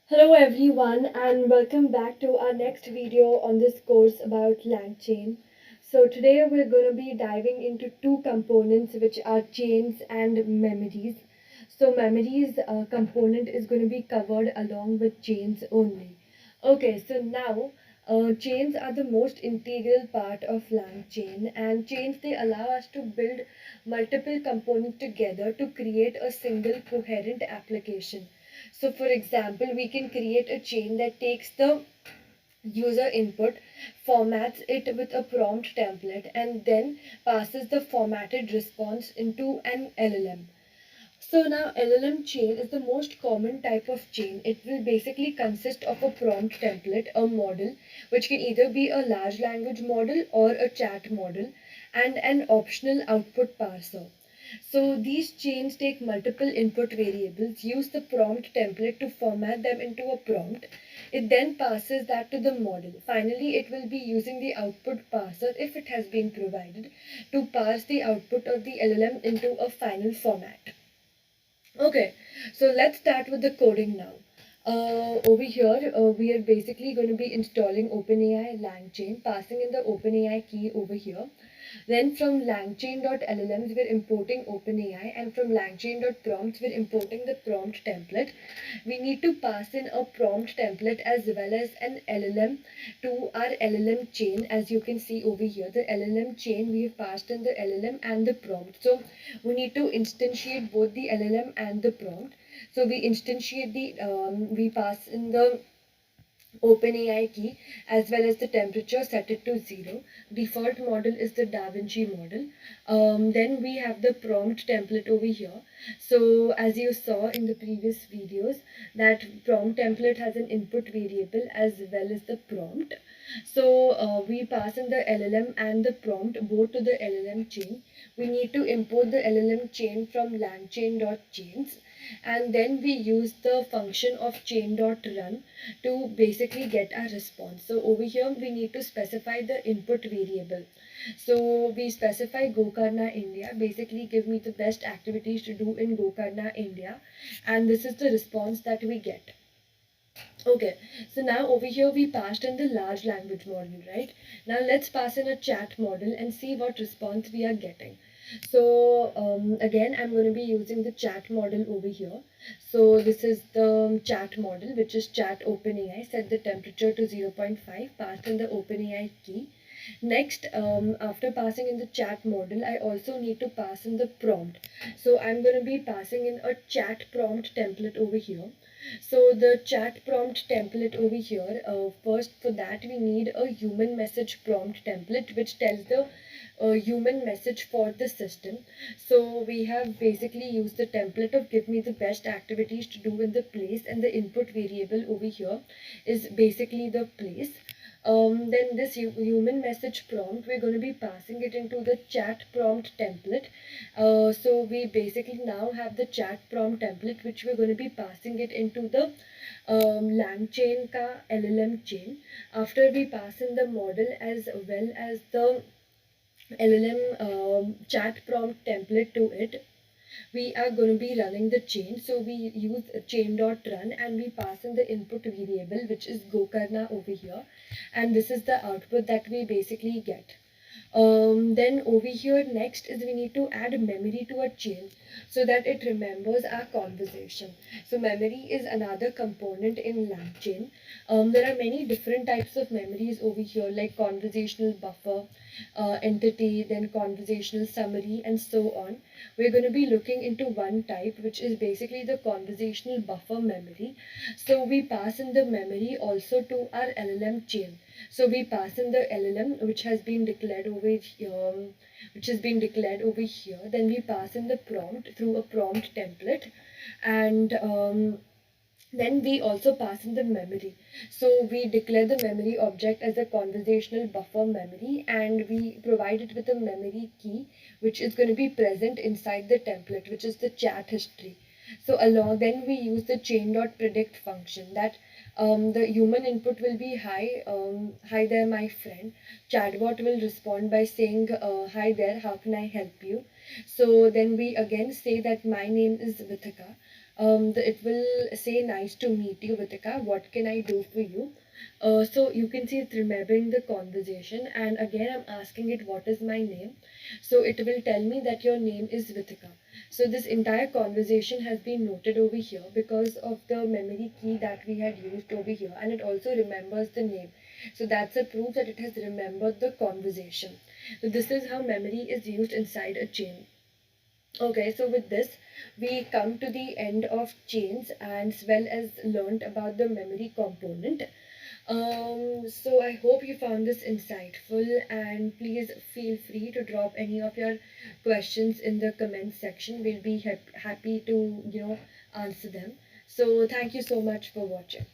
Hello everyone and welcome back to our next video on this course about Langchain. So today we're going to be diving into two components which are chains and memories. So memories component is going to be covered along with chains only. Okay, so now chains are the most integral part of Langchain, and chains they allow us to build multiple components together to create a single coherent application. So for example, we can create a chain that takes the user input, formats it with a prompt template, and then passes the formatted response into an LLM. So now LLM chain is the most common type of chain. It will basically consist of a prompt template, a model, which can either be a large language model or a chat model, and an optional output parser. So these chains take multiple input variables, use the prompt template to format them into a prompt. It then passes that to the model. Finally, it will be using the output parser, if it has been provided, to parse the output of the LLM into a final format. Okay, so let's start with the coding now. Over here, we are basically going to be installing OpenAI Langchain, passing in the OpenAI key over here. Then from langchain.llms, we're importing OpenAI, and from langchain.prompts, we're importing the prompt template. We need to pass in a prompt template as well as an LLM to our LLM chain. As you can see over here, the LLM chain, we have passed in the LLM and the prompt. So we need to instantiate both the LLM and the prompt. So we instantiate we pass in the OpenAI key as well as the temperature, set it to 0. Default model is the DaVinci model. Then we have the prompt template over here. So as you saw in the previous videos, that prompt template has an input variable as well as the prompt. So we pass in the LLM and the prompt both to the LLM chain. We need to import the LLM chain from langchain.chains, and then we use the function of chain.run to basically get our response. So over here we need to specify the input variable. So we specify Gokarna India, basically give me the best activities to do in Gokarna India, and this is the response that we get. Okay, so now over here we passed in the large language model, right? Now let's pass in a chat model and see what response we are getting. So again, I'm going to be using the chat model over here. So this is the chat model, which is chat OpenAI. Set the temperature to 0.5, passed in the OpenAI key. Next, after passing in the chat model, I also need to pass in the prompt. So I'm going to be passing in a chat prompt template over here. So the chat prompt template over here, first for that we need a human message prompt template which tells the human message for the system. So we have basically used the template of give me the best activities to do in the place, and the input variable over here is basically the place. Then this human message prompt, we're going to be passing it into the chat prompt template. So we basically now have the chat prompt template which we're going to be passing it into the Langchain ka LLM chain. After we pass in the model as well as the LLM chat prompt template to it, we are going to be running the chain. So we use chain.run and we pass in the input variable which is Gokarna over here, and this is the output that we basically get. Then over here next is we need to add memory to a chain so that it remembers our conversation. So memory is another component in LangChain. There are many different types of memories over here, like conversational buffer, entity, then conversational summary, and so on. We're going to be looking into one type, which is basically the conversational buffer memory. So we pass in the memory also to our LLM chain. So we pass in the LLM which has been declared over here, Then we pass in the prompt through a prompt template, and then we also pass in the memory. So we declare the memory object as a conversational buffer memory, and we provide it with a memory key which is going to be present inside the template, which is the chat history. So along then we use the chain.predict function that the human input will be hi, hi there my friend. Chatbot will respond by saying hi there, how can I help you? So then we again say that my name is Vithika. it will say, nice to meet you, Vitika. What can I do for you? So you can see it's remembering the conversation, and again I'm asking it what is my name. So it will tell me that your name is Vitika. So this entire conversation has been noted over here because of the memory key that we had used over here, and it also remembers the name. So that's a proof that it has remembered the conversation. So this is how memory is used inside a chain. Okay, so with this, we come to the end of chains and as well as learned about the memory component. So I hope you found this insightful, and please feel free to drop any of your questions in the comment section. We'll be happy to, answer them. So thank you so much for watching.